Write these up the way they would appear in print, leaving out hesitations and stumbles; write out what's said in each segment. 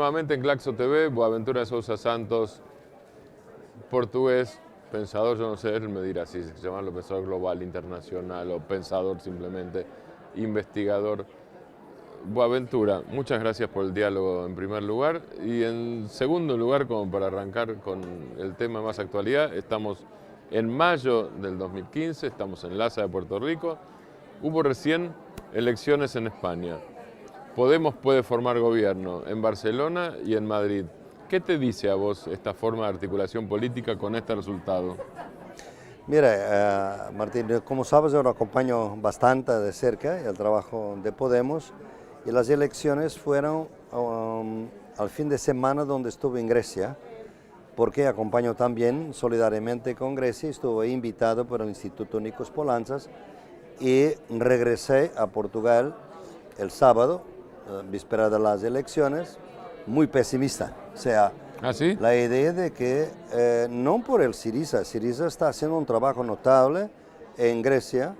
nuevamente en Claxo TV, Boaventura Sousa Santos, portugués, pensador, yo no sé, él me dirá si se llama pensador global, internacional o pensador simplemente, investigador. Boaventura, muchas gracias por el diálogo en primer lugar y en segundo lugar, como para arrancar con el tema más actualidad, estamos en mayo del 2015, estamos en Laza de Puerto Rico, hubo recién elecciones en España. Podemos puede formar gobierno en Barcelona y en Madrid. ¿Qué te dice a vos esta forma de articulación política con este resultado? Mira, Martín, como sabes, yo lo acompaño bastante de cerca el trabajo de Podemos y las elecciones fueron al fin de semana donde estuve en Grecia, porque acompaño también solidariamente con Grecia, estuve invitado por el Instituto Nikos Poulantzas y regresé a Portugal el sábado, víspera de las elecciones, muy pesimista. O sea, ¿Ah, sí? la idea de que no por el Syriza está haciendo un trabajo notable en Grecia,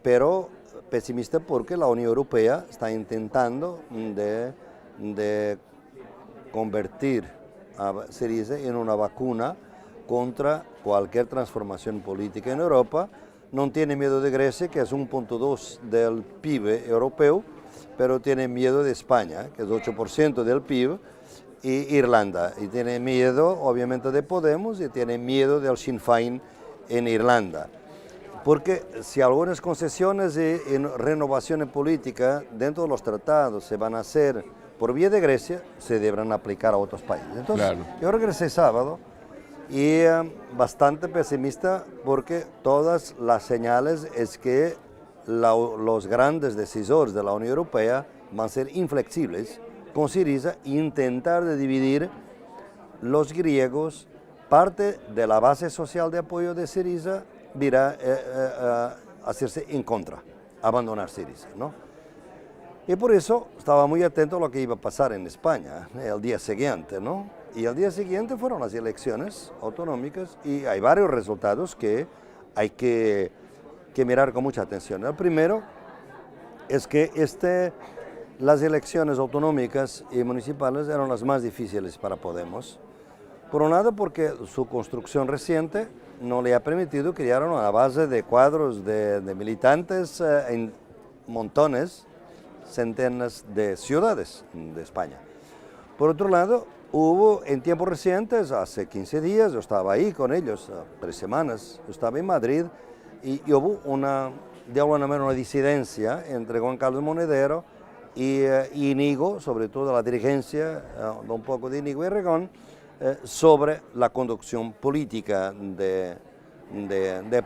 pero pesimista porque la Unión Europea está intentando de convertir a Syriza en una vacuna contra cualquier transformación política en Europa. No tiene miedo de Grecia, que es 1,2% del PIB europeo, pero tiene miedo de España, que es 8% del PIB, y Irlanda. Y tiene miedo, obviamente, de Podemos y tiene miedo del Sinn Féin en Irlanda. Porque si algunas concesiones y renovaciones políticas dentro de los tratados se van a hacer por vía de Grecia, se deberán aplicar a otros países. Entonces, Claro. yo regresé sábado y bastante pesimista porque todas las señales es que los grandes decisores de la Unión Europea van a ser inflexibles con Syriza e intentar de dividir los griegos. Parte de la base social de apoyo de Syriza virá a hacerse en contra, abandonar Syriza, ¿no? Y por eso estaba muy atento a lo que iba a pasar en España el día siguiente, ¿no? Y el día siguiente fueron las elecciones autonómicas y hay varios resultados que hay que mirar con mucha atención. El primero es que las elecciones autonómicas y municipales eran las más difíciles para Podemos. Por un lado porque su construcción reciente no le ha permitido crear una base de cuadros de militantes en montones, centenas de ciudades de España. Por otro lado, hubo en tiempos recientes, hace 15 días, yo estaba ahí con ellos, 3 semanas, yo estaba en Madrid y hubo de alguna manera una disidencia entre Juan Carlos Monedero y Íñigo, sobre todo la dirigencia, un poco de Íñigo Errejón, sobre la conducción política de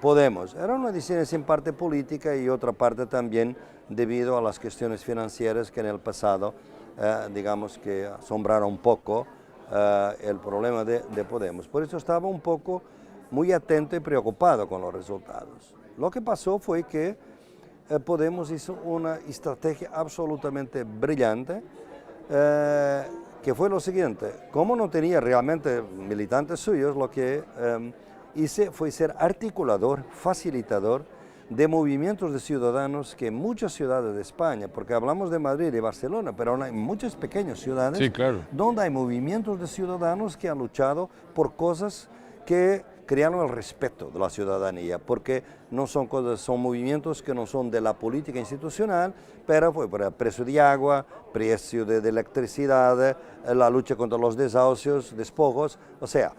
Podemos. Era una disidencia en parte política y otra parte también debido a las cuestiones financieras que en el pasado, digamos que asombraron un poco el problema de Podemos. Por eso estaba un poco muy atento y preocupado con los resultados. Lo que pasó fue que Podemos hizo una estrategia absolutamente brillante, que fue lo siguiente: como no tenía realmente militantes suyos, lo que hice fue ser articulador, facilitador de movimientos de ciudadanos que en muchas ciudades de España, porque hablamos de Madrid y Barcelona, pero hay muchas pequeñas ciudades, Sí, claro, donde hay movimientos de ciudadanos que han luchado por cosas que crearon el respeto de la ciudadanía, porque no son cosas, son movimientos que no son de la política institucional, pero fue por el precio de agua, precio de electricidad, la lucha contra los desahucios, despojos, o sea,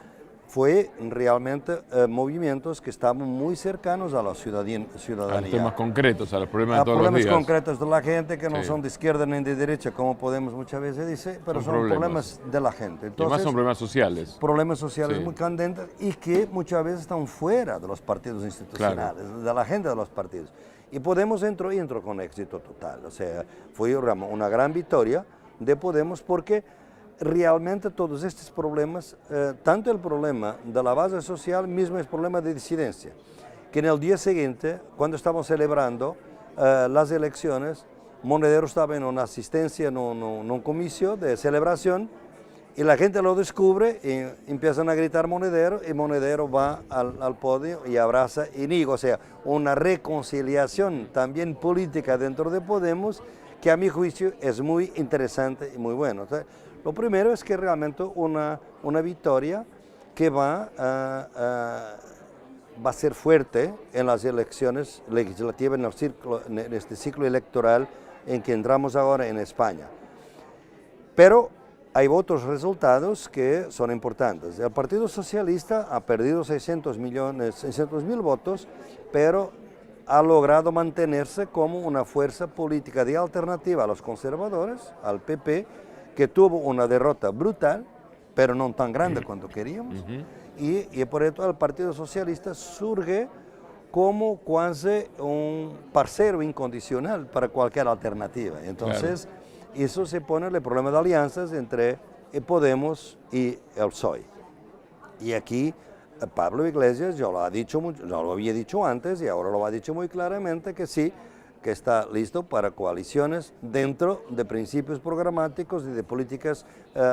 fue realmente movimientos que estaban muy cercanos a la a ciudadanía. los temas concretos, a los problemas de A todos los problemas días. concretos de la gente que no Sí. son de izquierda ni de derecha, como Podemos muchas veces dice, pero son problemas de la gente. Y además Entonces, son problemas sociales. problemas sociales Sí. muy candentes y que muchas veces están fuera de los partidos institucionales, de la agenda de los partidos. Y Podemos entró con éxito total. O sea, fue una gran victoria de Podemos porque realmente todos estos problemas, tanto el problema de la base social mismo es problema de disidencia, que en el día siguiente, cuando estábamos celebrando las elecciones, Monedero estaba en una asistencia, en un comicio de celebración, y la gente lo descubre y empiezan a gritar Monedero, y Monedero va al podio y abraza a Íñigo. O sea, una reconciliación también política dentro de Podemos, que a mi juicio es muy interesante y muy bueno. Entonces, Lo primero es que realmente una victoria que va a ser fuerte en las elecciones legislativas, en este ciclo electoral en que entramos ahora en España. Pero hay otros resultados que son importantes. El Partido Socialista ha perdido 600.000 votos, pero ha logrado mantenerse como una fuerza política de alternativa a los conservadores, al PP, que tuvo una derrota brutal, pero no tan grande cuanto queríamos. Y por eso el Partido Socialista surge como casi un parcero incondicional para cualquier alternativa. Entonces, eso se pone el problema de alianzas entre Podemos y el PSOE. Y aquí Pablo Iglesias ya lo había dicho antes y ahora lo ha dicho muy claramente que sí, que está listo para coaliciones dentro de principios programáticos y de políticas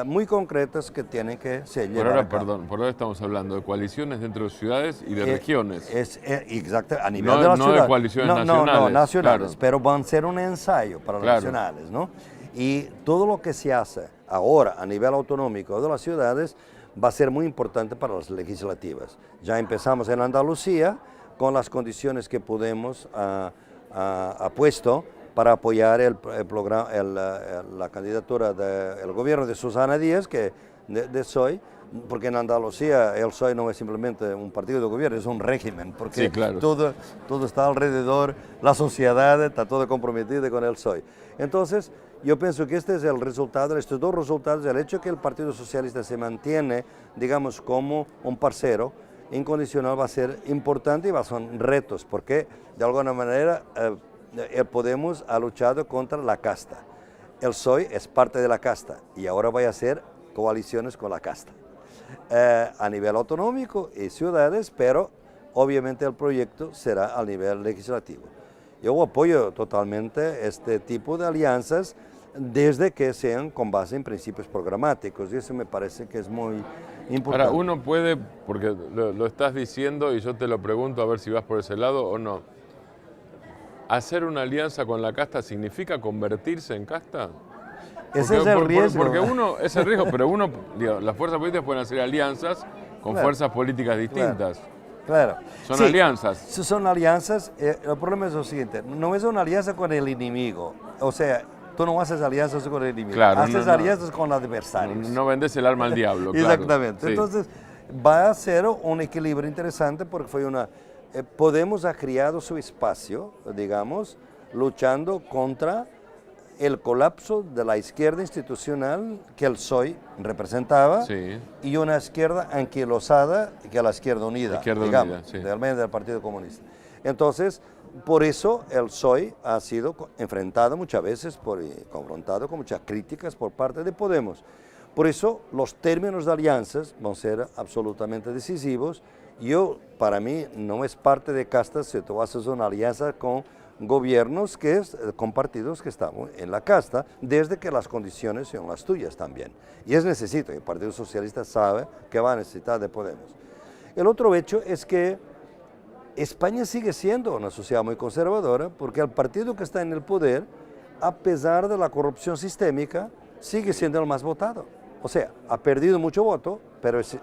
muy concretas que tienen que ser llevadas a cabo. Perdón, por ahora estamos hablando de coaliciones dentro de ciudades y de regiones. Exacto, a nivel de la ciudad. No de coaliciones nacionales. No, nacionales, claro. pero van a ser un ensayo para los nacionales, ¿no? Y todo lo que se hace ahora a nivel autonómico de las ciudades va a ser muy importante para las legislativas. Ya empezamos en Andalucía con las condiciones que Podemos ha puesto para apoyar la candidatura del gobierno de Susana Díaz, de PSOE, porque en Andalucía el PSOE no es simplemente un partido de gobierno, es un régimen, porque todo está alrededor, la sociedad está todo comprometida con el PSOE. Entonces, yo pienso que este es el resultado, estos dos resultados, el hecho que el Partido Socialista se mantiene, digamos, como un parcero incondicional va a ser importante y son retos, porque de alguna manera el Podemos ha luchado contra la casta. El PSOE es parte de la casta y ahora va a hacer coaliciones con la casta. A nivel autonómico y ciudades, pero obviamente el proyecto será a nivel legislativo. Yo apoyo totalmente este tipo de alianzas desde que sean con base en principios programáticos y eso me parece que es muy importante. Ahora, uno puede, porque lo estás diciendo y yo te lo pregunto a ver si vas por ese lado o no. ¿Hacer una alianza con la casta significa convertirse en casta? Ese es el riesgo. Porque es el riesgo, pero las fuerzas políticas pueden hacer alianzas con fuerzas políticas distintas. Claro. Son alianzas. Son alianzas. El problema es lo siguiente, no es una alianza con el enemigo. O sea, tú no haces alianzas con el enemigo, haces alianzas con adversarios. No vendes el arma al diablo, claro. Exactamente. Sí. Entonces, va a ser un equilibrio interesante porque Podemos ha creado su espacio, digamos, luchando contra el colapso de la izquierda institucional que el PSOE representaba y una izquierda anquilosada que la izquierda unida, del Partido Comunista. Entonces, por eso el PSOE ha sido enfrentado muchas veces, confrontado con muchas críticas por parte de Podemos. Por eso los términos de alianzas van a ser absolutamente decisivos. Para mí, no es parte de castas si tú haces una alianza con gobiernos con partidos que están en la casta, desde que las condiciones son las tuyas también. Y es necesario, el Partido Socialista sabe que va a necesitar de Podemos. El otro hecho es que España sigue siendo una sociedad muy conservadora, porque el partido que está en el poder, a pesar de la corrupción sistémica, sigue siendo el más votado. O sea, ha perdido mucho voto, pero es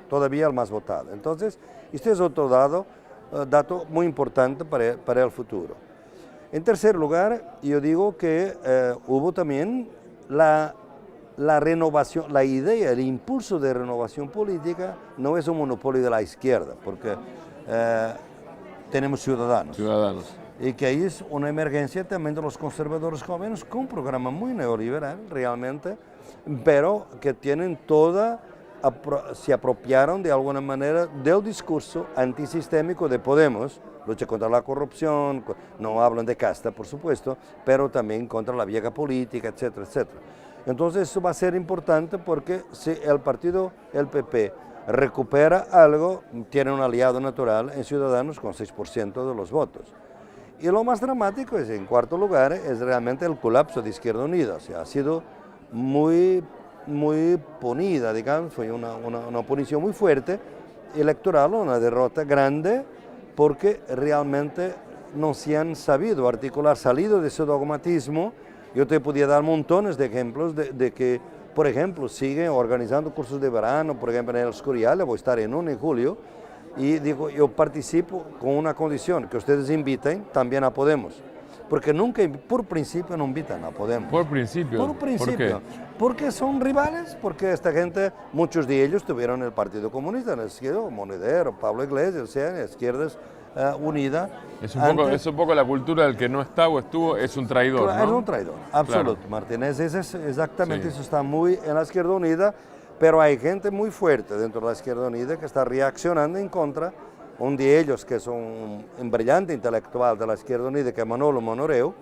todavía el más votado. Entonces, este es otro dato muy importante para el futuro. En tercer lugar, yo digo que hubo también la renovación, la idea, el impulso de renovación política no es un monopolio de la izquierda, porque tenemos Ciudadanos. Y que ahí es una emergencia también de los conservadores jóvenes con un programa muy neoliberal realmente, pero que tienen se apropiaron de alguna manera del discurso antisistémico de Podemos, lucha contra la corrupción, no hablan de casta por supuesto, pero también contra la vieja política, etcétera, etcétera. Entonces eso va a ser importante porque si el PP, recupera algo, tiene un aliado natural en Ciudadanos con 6% de los votos. Y lo más dramático es, en cuarto lugar, es realmente el colapso de Izquierda Unida. O sea, ha sido muy ponida, digamos, fue una oposición muy fuerte, electoral, una derrota grande, porque realmente no se han sabido articular, salido de ese dogmatismo. Yo te podía dar montones de ejemplos de que por ejemplo, siguen organizando cursos de verano, por ejemplo, en el Escorial, voy a estar en 1 de julio, y digo, yo participo con una condición, que ustedes inviten también a Podemos. Porque nunca, por principio, no invitan a Podemos. Por principio. Por principio. ¿Por qué? Porque son rivales, porque esta gente, muchos de ellos tuvieron el Partido Comunista en la izquierda, Monedero, Pablo Iglesias, o sea, en izquierdas unida. Es un poco la cultura del que no está o estuvo, es un traidor, Claro, ¿no? es un traidor, absoluto. Claro. Martínez, exactamente, Sí. eso está muy en la izquierda unida, pero hay gente muy fuerte dentro de la izquierda unida que está reaccionando en contra. Un de ellos, que es un brillante intelectual de la izquierda unida, que es Manolo Monoreu,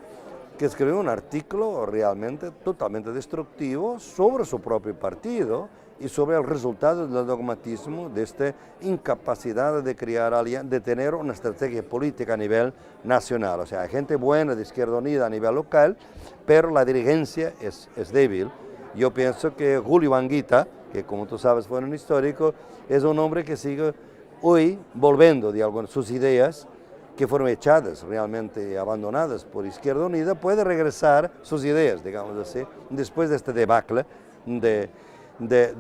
que escribió un artículo realmente totalmente destructivo sobre su propio partido y sobre el resultado del dogmatismo de esta incapacidad de de tener una estrategia política a nivel nacional. O sea, hay gente buena de Izquierda Unida a nivel local, pero la dirigencia es débil. Yo pienso que Julio Anguita, que como tú sabes fue un histórico, es un hombre que sigue hoy volviendo de algunas sus ideas que fueron echadas, realmente abandonadas por Izquierda Unida, puede regresar sus ideas, digamos así, después de este debacle de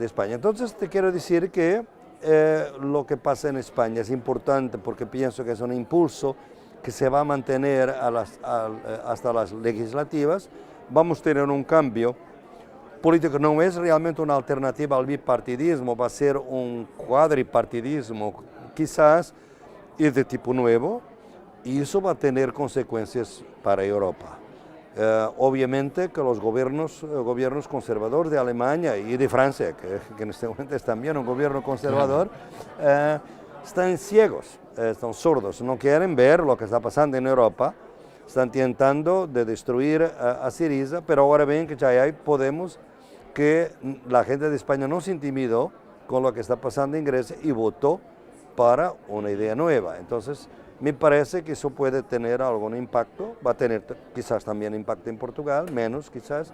España. Entonces te quiero decir que lo que pasa en España es importante porque pienso que es un impulso que se va a mantener hasta las legislativas. Vamos a tener un cambio político, no es realmente una alternativa al bipartidismo, va a ser un cuadripartidismo quizás y de tipo nuevo, y eso va a tener consecuencias para Europa. Obviamente que los gobiernos conservadores de Alemania y de Francia, que en este momento es también un gobierno conservador, están ciegos, están sordos, no quieren ver lo que está pasando en Europa, están intentando de destruir a Syriza, pero ahora ven que ya hay Podemos, que la gente de España no se intimidó con lo que está pasando en Grecia y votó para una idea nueva. Entonces, me parece que eso puede tener algún impacto, va a tener quizás también impacto en Portugal, menos quizás,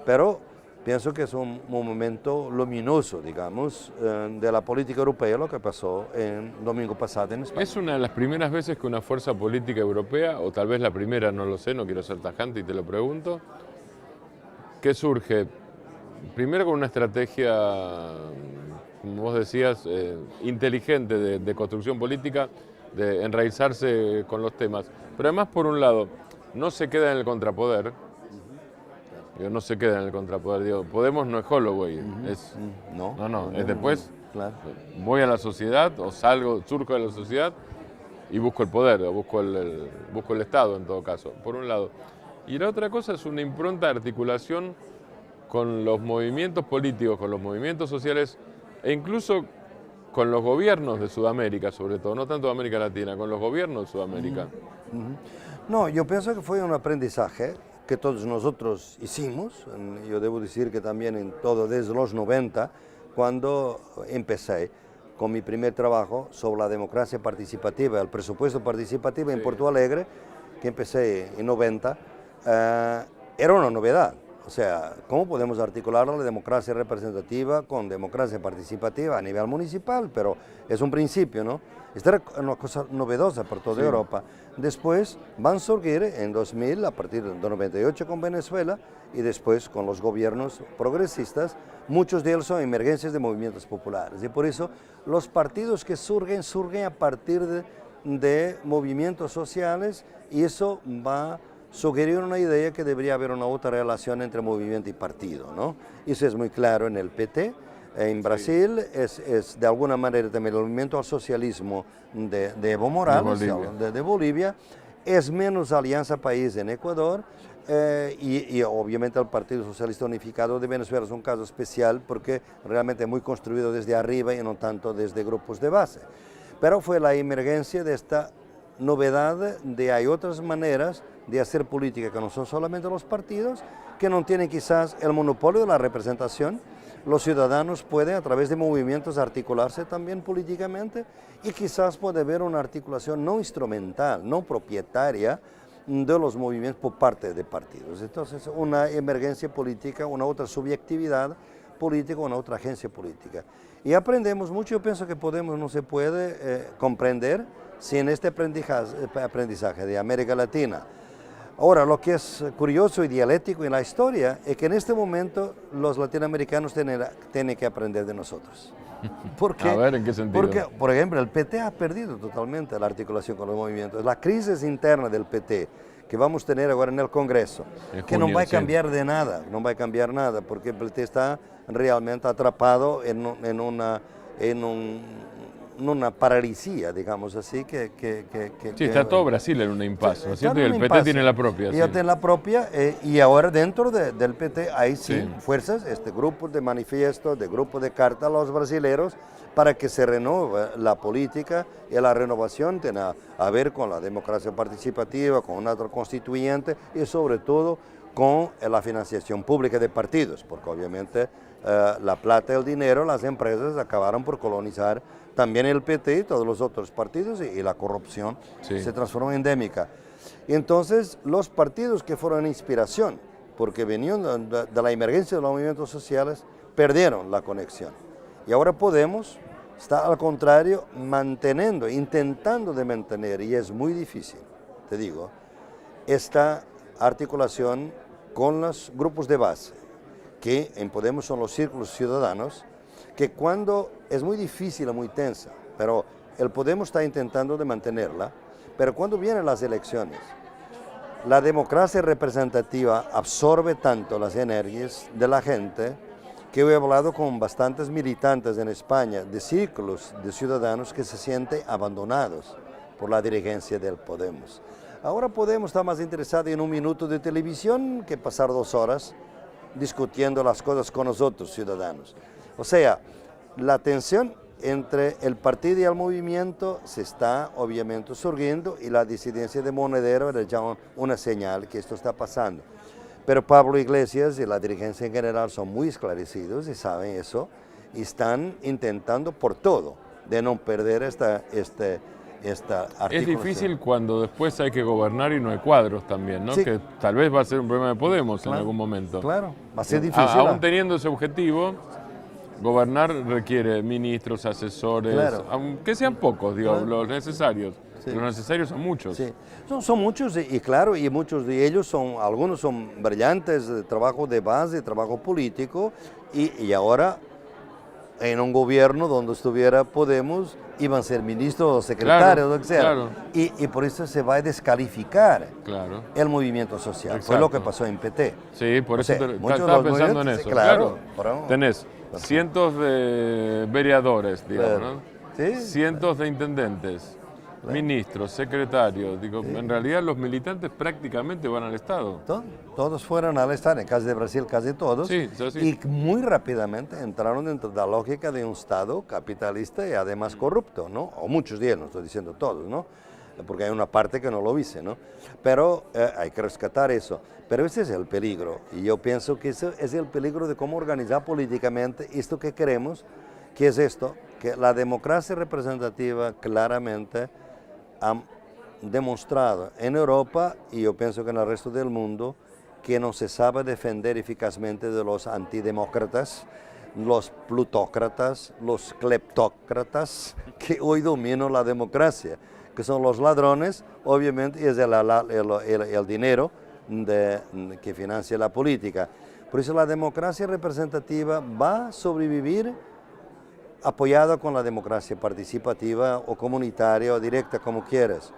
pero pienso que es un momento luminoso, digamos, de la política europea, lo que pasó el domingo pasado en España. ¿Es una de las primeras veces que una fuerza política europea, o tal vez la primera, no lo sé, no quiero ser tajante y te lo pregunto, que surge primero con una estrategia, como vos decías, inteligente de construcción política, de enraizarse con los temas, pero además, por un lado, no se queda en el contrapoder, no se queda en el contrapoder, digo, Podemos no es Holloway, es después, claro. Voy a la sociedad, o surco de la sociedad, y busco el poder, o busco el Estado en todo caso, por un lado. Y la otra cosa es una impronta de articulación con los movimientos políticos, con los movimientos sociales, e incluso con los gobiernos de Sudamérica, sobre todo, no tanto de América Latina, con los gobiernos de Sudamérica. No, yo pienso que fue un aprendizaje que todos nosotros hicimos, yo debo decir que también en todo desde los 90, cuando empecé con mi primer trabajo sobre la democracia participativa, el presupuesto participativo en Porto Alegre, que empecé en 90, era una novedad. O sea, ¿cómo podemos articular la democracia representativa con democracia participativa a nivel municipal? Pero es un principio, ¿no? Esta era una cosa novedosa por toda Europa. Después van a surgir en 2000, a partir del 98 con Venezuela, y después con los gobiernos progresistas, muchos de ellos son emergencias de movimientos populares. Y por eso los partidos que surgen a partir de movimientos sociales, y eso va a sugerir una idea que debería haber una otra relación entre movimiento y partido, ¿no? Eso es muy claro en el PT, en Brasil, es de alguna manera también el movimiento al socialismo de Evo Morales, de Bolivia, es menos Alianza País en Ecuador, y obviamente el Partido Socialista Unificado de Venezuela es un caso especial porque realmente es muy construido desde arriba y no tanto desde grupos de base. Pero fue la emergencia de esta novedad de hay otras maneras de hacer política que no son solamente los partidos, que no tienen quizás el monopolio de la representación. Los ciudadanos pueden a través de movimientos articularse también políticamente y quizás puede haber una articulación no instrumental, no propietaria de los movimientos por parte de partidos. Entonces una emergencia política, una otra subjetividad política, una otra agencia política. Y aprendemos mucho, yo pienso que Podemos no se puede comprender sin este aprendizaje de América Latina, Ahora, lo que es curioso y dialéctico en la historia es que en este momento los latinoamericanos tienen que aprender de nosotros. ¿Por qué? A ver, ¿en qué sentido? Porque, por ejemplo, el PT ha perdido totalmente la articulación con los movimientos. La crisis interna del PT que vamos a tener ahora en el Congreso, que no va a cambiar de nada, no va a cambiar nada, porque el PT está realmente atrapado en una paralisía, digamos así, sí, está todo Brasil en una impasse, ¿no es cierto? Y el PT tiene la propia. Y tiene la propia, y ahora dentro del PT hay fuerzas, grupo de manifiesto, de grupo de carta a los brasileños, para que se renueve la política, y la renovación tiene a ver con la democracia participativa, con un otro constituyente y sobre todo con la financiación pública de partidos, porque obviamente la plata y el dinero, las empresas acabaron por colonizar también el PT y todos los otros partidos, y la corrupción se transformó endémica. Y entonces los partidos que fueron inspiración, porque venían de la emergencia de los movimientos sociales, perdieron la conexión. Y ahora Podemos está al contrario intentando de mantener, y es muy difícil, te digo, esta articulación con los grupos de base, que en Podemos son los círculos ciudadanos, que cuando es muy difícil, muy tensa, pero el Podemos está intentando de mantenerla, pero cuando vienen las elecciones, la democracia representativa absorbe tanto las energías de la gente, que he hablado con bastantes militantes en España de círculos de ciudadanos que se sienten abandonados por la dirigencia del Podemos. Ahora Podemos está más interesado en un minuto de televisión que pasar 2 horas discutiendo las cosas con nosotros, ciudadanos. O sea, la tensión entre el partido y el movimiento se está obviamente surgiendo, y la disidencia de Monedero era ya una señal que esto está pasando. Pero Pablo Iglesias y la dirigencia en general son muy esclarecidos y saben eso, y están intentando por todo de no perder esta articulación. Es difícil cuando después hay que gobernar y no hay cuadros también, ¿no? Sí. Que tal vez va a ser un problema de Podemos en algún momento. Claro, va a ser difícil. Aún teniendo ese objetivo, gobernar requiere ministros, asesores, aunque sean pocos, digo, los necesarios. Sí. Los necesarios son muchos. Sí, son muchos, y claro, y muchos de ellos algunos son brillantes, de trabajo de base, trabajo político, y ahora en un gobierno donde estuviera Podemos iban a ser ministros o secretarios, lo que sea. Claro. Y por eso se va a descalificar el movimiento social. Exacto. Fue lo que pasó en PT. Sí, por eso estaba pensando en eso. Claro. Tenés cientos de vereadores, digamos, ¿no? Sí. Cientos de intendentes. Ministros, secretarios, digo, en realidad los militantes prácticamente van al Estado. Todos fueron al Estado, en el caso de Brasil casi todos, y muy rápidamente entraron dentro de la lógica de un Estado capitalista y además corrupto, ¿no? O muchos de ellos, no estoy diciendo todos, ¿no? Porque hay una parte que no lo dice, ¿no? Pero hay que rescatar eso. Pero ese es el peligro, y yo pienso que ese es el peligro de cómo organizar políticamente esto que queremos, que es esto, que la democracia representativa claramente han demostrado en Europa, y yo pienso que en el resto del mundo, que no se sabe defender eficazmente de los antidemócratas, los plutócratas, los cleptócratas que hoy dominan la democracia, que son los ladrones, obviamente, y es el dinero que financia la política. Por eso la democracia representativa va a sobrevivir apoyada con la democracia participativa o comunitaria o directa, como quieras.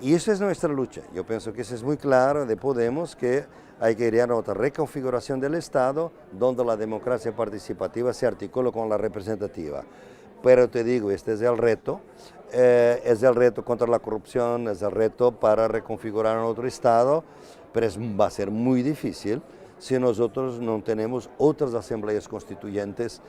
Y esa es nuestra lucha. Yo pienso que eso es muy claro de Podemos, que hay que ir a otra reconfiguración del Estado, donde la democracia participativa se articula con la representativa. Pero te digo, este es el reto contra la corrupción, es el reto para reconfigurar otro Estado, pero va a ser muy difícil si nosotros no tenemos otras asambleas constituyentes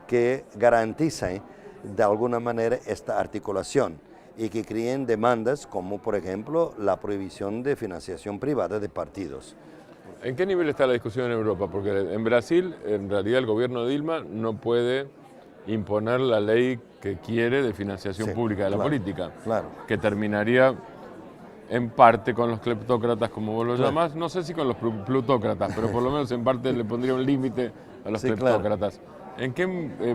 que garanticen de alguna manera esta articulación y que creen demandas como, por ejemplo, la prohibición de financiación privada de partidos. ¿En qué nivel está la discusión en Europa? Porque en Brasil, en realidad, el gobierno de Dilma no puede imponer la ley que quiere de financiación pública de la política, que terminaría en parte con los cleptócratas, como vos lo llamás, no sé si con los plutócratas, pero por lo menos en parte le pondría un límite a los cleptócratas. ¿En qué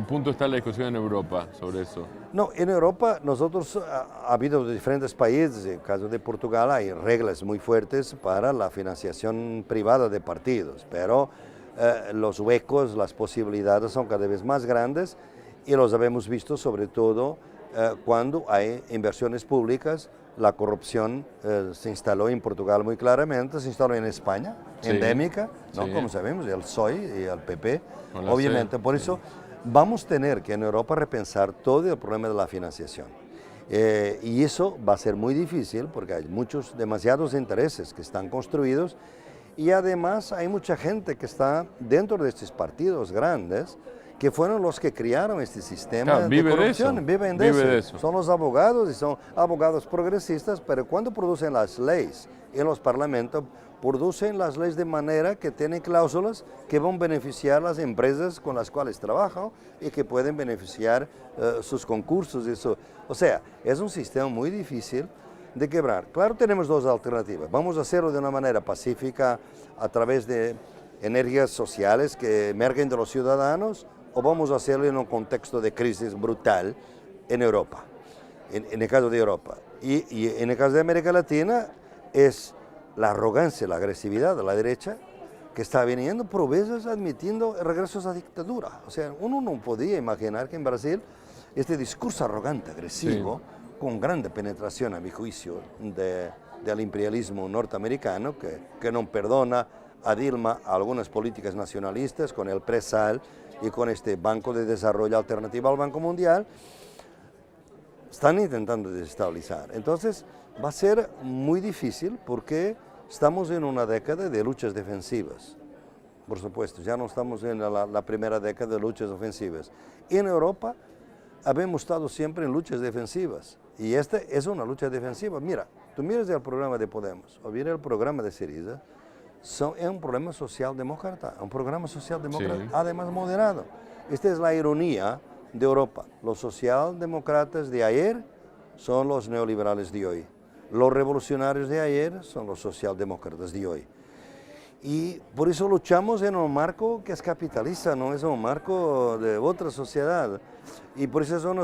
punto está la discusión en Europa sobre eso? No, en Europa nosotros ha habido diferentes países, en el caso de Portugal hay reglas muy fuertes para la financiación privada de partidos, pero los huecos, las posibilidades son cada vez más grandes y los habemos visto sobre todo cuando hay inversiones públicas. La corrupción se instaló en Portugal muy claramente, se instaló en España, sí, endémica, ¿no? Sí. Como sabemos, el PSOE y el PP, obviamente. Por eso vamos a tener que en Europa repensar todo el problema de la financiación. Y eso va a ser muy difícil porque hay demasiados intereses que están construidos y además hay mucha gente que está dentro de estos partidos grandes que fueron los que crearon este sistema de corrupción, viven de eso. Son los abogados y son abogados progresistas, pero cuando producen las leyes en los parlamentos, producen las leyes de manera que tienen cláusulas que van a beneficiar a las empresas con las cuales trabajan y que pueden beneficiar sus concursos. O sea, es un sistema muy difícil de quebrar. Claro, tenemos dos alternativas. Vamos a hacerlo de una manera pacífica a través de energías sociales que emergen de los ciudadanos, o vamos a hacerlo en un contexto de crisis brutal en Europa, en el caso de Europa. Y en el caso de América Latina es la arrogancia, la agresividad de la derecha que está viniendo por veces admitiendo regresos a dictadura. O sea, uno no podía imaginar que en Brasil este discurso arrogante, agresivo, sí, con grande penetración a mi juicio del imperialismo norteamericano que no perdona a Dilma algunas políticas nacionalistas con el presal y con este Banco de Desarrollo Alternativo al Banco Mundial, están intentando desestabilizar. Entonces va a ser muy difícil porque estamos en una década de luchas defensivas. Por supuesto, ya no estamos en la primera década de luchas ofensivas. En Europa habemos estado siempre en luchas defensivas y esta es una lucha defensiva. Mira, tú miras el programa de Podemos o mira el programa de Syriza, es un problema socialdemócrata, un programa socialdemócrata, sí, además moderado. Esta es la ironía de Europa. Los socialdemócratas de ayer son los neoliberales de hoy. Los revolucionarios de ayer son los socialdemócratas de hoy. Y por eso luchamos en un marco que es capitalista, no es un marco de otra sociedad. Y por eso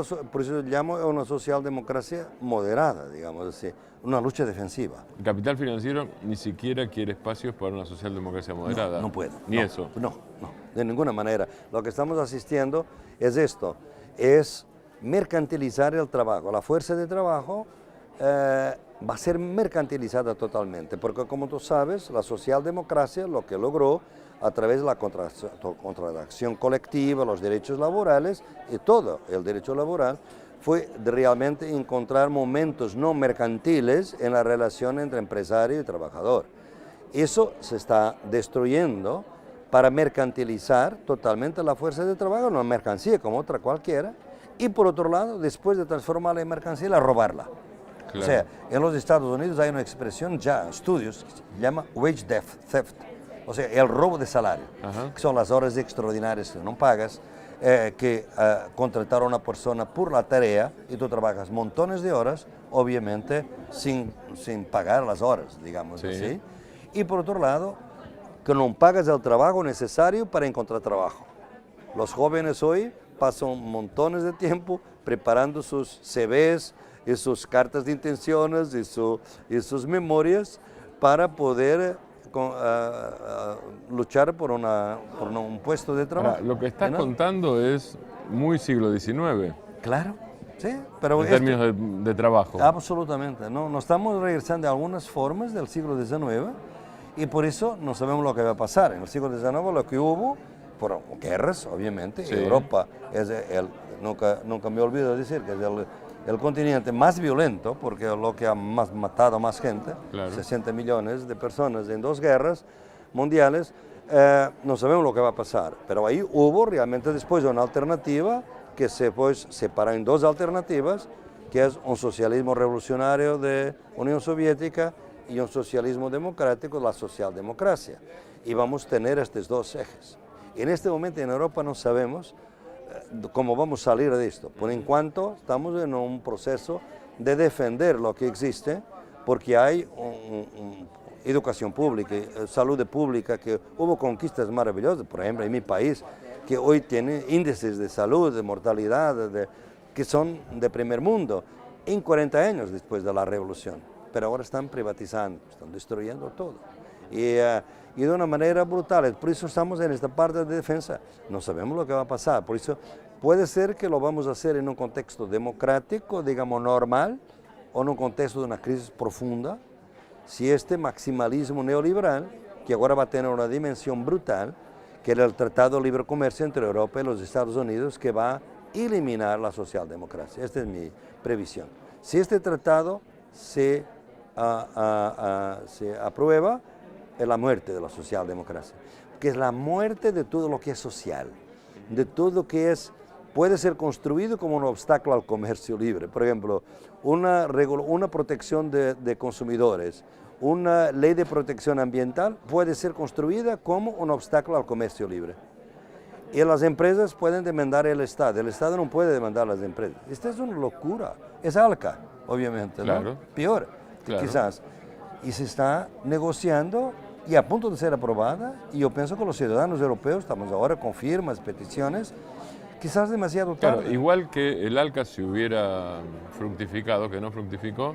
llamo a una socialdemocracia moderada, digamos así, una lucha defensiva. El capital financiero ni siquiera quiere espacios para una socialdemocracia moderada. No puede. Ni eso. No, de ninguna manera. Lo que estamos asistiendo es esto, es mercantilizar el trabajo. La fuerza de trabajo va a ser mercantilizada totalmente, porque como tú sabes, la socialdemocracia lo que logró a través de la contratación colectiva, los derechos laborales y todo el derecho laboral, fue de realmente encontrar momentos no mercantiles en la relación entre empresario y trabajador. Eso se está destruyendo para mercantilizar totalmente la fuerza de trabajo, una mercancía como otra cualquiera, y por otro lado, después de transformarla en mercancía, robarla. Claro. O sea, en los Estados Unidos hay una expresión, ya estudios, que se llama wage theft, o sea, el robo de salario, que son las horas extraordinarias que no pagas, que contratar a una persona por la tarea y tú trabajas montones de horas, obviamente sin pagar las horas, digamos, sí, así. Y por otro lado, que no pagas el trabajo necesario para encontrar trabajo. Los jóvenes hoy pasan montones de tiempo preparando sus CVs y sus cartas de intenciones y sus memorias para poder luchar por un puesto de trabajo. Ahora, lo que estás contando es muy siglo XIX. Claro, sí. Pero en términos de trabajo. Absolutamente. No estamos regresando a algunas formas del siglo XIX y por eso no sabemos lo que va a pasar. En el siglo XIX lo que hubo, por guerras, obviamente, sí. Europa es nunca me olvido de decir que es el continente más violento, porque es lo que ha matado a más gente, claro. 60 millones de personas en 2 guerras mundiales, no sabemos lo que va a pasar, pero ahí hubo realmente después una alternativa que se pues, separa en 2 alternativas, que es un socialismo revolucionario de Unión Soviética y un socialismo democrático, la socialdemocracia, y vamos a tener estos 2 ejes. En este momento en Europa no sabemos cómo vamos a salir de esto. Por en cuanto estamos en un proceso de defender lo que existe, porque hay educación pública, salud pública, que hubo conquistas maravillosas, por ejemplo, en mi país, que hoy tiene índices de salud, de mortalidad, que son de primer mundo, en 40 años después de la revolución. Pero ahora están privatizando, están destruyendo todo. Y de una manera brutal. Por eso estamos en esta parte de defensa. No sabemos lo que va a pasar. Por eso puede ser que lo vamos a hacer en un contexto democrático, digamos normal, o en un contexto de una crisis profunda, si este maximalismo neoliberal, que ahora va a tener una dimensión brutal, que era el Tratado de Libre Comercio entre Europa y los Estados Unidos, que va a eliminar la socialdemocracia. Esta es mi previsión. Si este tratado se aprueba, es la muerte de la socialdemocracia, que es la muerte de todo lo que es social, de todo lo que puede ser construido como un obstáculo al comercio libre. Por ejemplo, una protección de consumidores, una ley de protección ambiental puede ser construida como un obstáculo al comercio libre. Y las empresas pueden demandar el Estado no puede demandar a las empresas. Esta es una locura, es ALCA, obviamente, ¿no? Claro. Peor, Claro. quizás. Y se está negociando y a punto de ser aprobada, y yo pienso que los ciudadanos europeos estamos ahora con firmas, peticiones, quizás demasiado tarde. Claro, igual que el ALCA si hubiera fructificado, que no fructificó,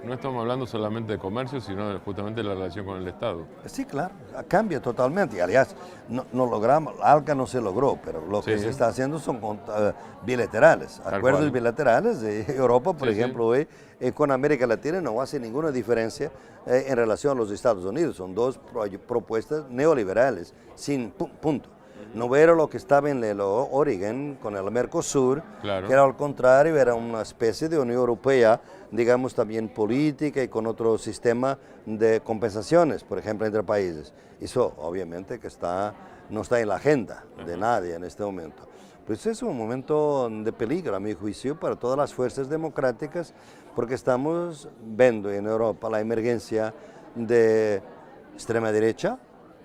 no estamos hablando solamente de comercio, sino justamente de la relación con el Estado. Sí, claro, cambia totalmente. Y aliás, no logramos, ALCA no se logró, pero lo que se está haciendo son bilaterales, acuerdos bilaterales de Europa, por ejemplo, hoy con América Latina no hace ninguna diferencia en relación a los Estados Unidos. Son dos propuestas neoliberales, sin punto. No era lo que estaba en el Oregon con el Mercosur, claro, que era al contrario, era una especie de Unión Europea, digamos también política y con otro sistema de compensaciones, por ejemplo, entre países. Eso obviamente que no está en la agenda de nadie en este momento. Pues es un momento de peligro, a mi juicio, para todas las fuerzas democráticas, porque estamos viendo en Europa la emergencia de extrema derecha,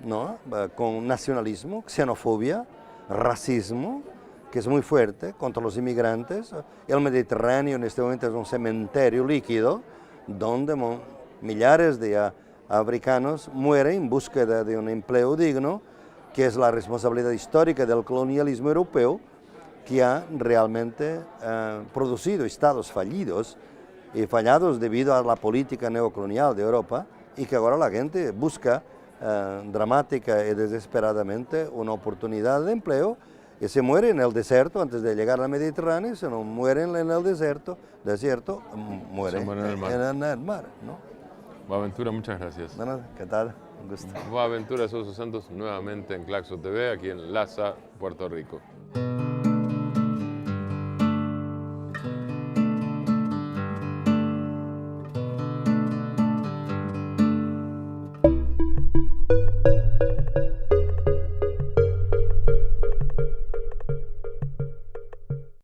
¿no? Con nacionalismo, xenofobia, racismo, que es muy fuerte contra los inmigrantes. El Mediterráneo en este momento es un cementerio líquido donde millares de africanos mueren en búsqueda de un empleo digno, que es la responsabilidad histórica del colonialismo europeo, que ha realmente producido estados fallidos y fallados debido a la política neocolonial de Europa, y que ahora la gente busca dramática y desesperadamente una oportunidad de empleo y se muere en el desierto antes de llegar al Mediterráneo. Si no mueren en el desierto mueren en el mar, ¿no? Boaventura, muchas gracias. Bueno, ¿qué tal? Un gusto. Boaventura Sousa Santos nuevamente en Claxo TV, aquí en Laza, Puerto Rico.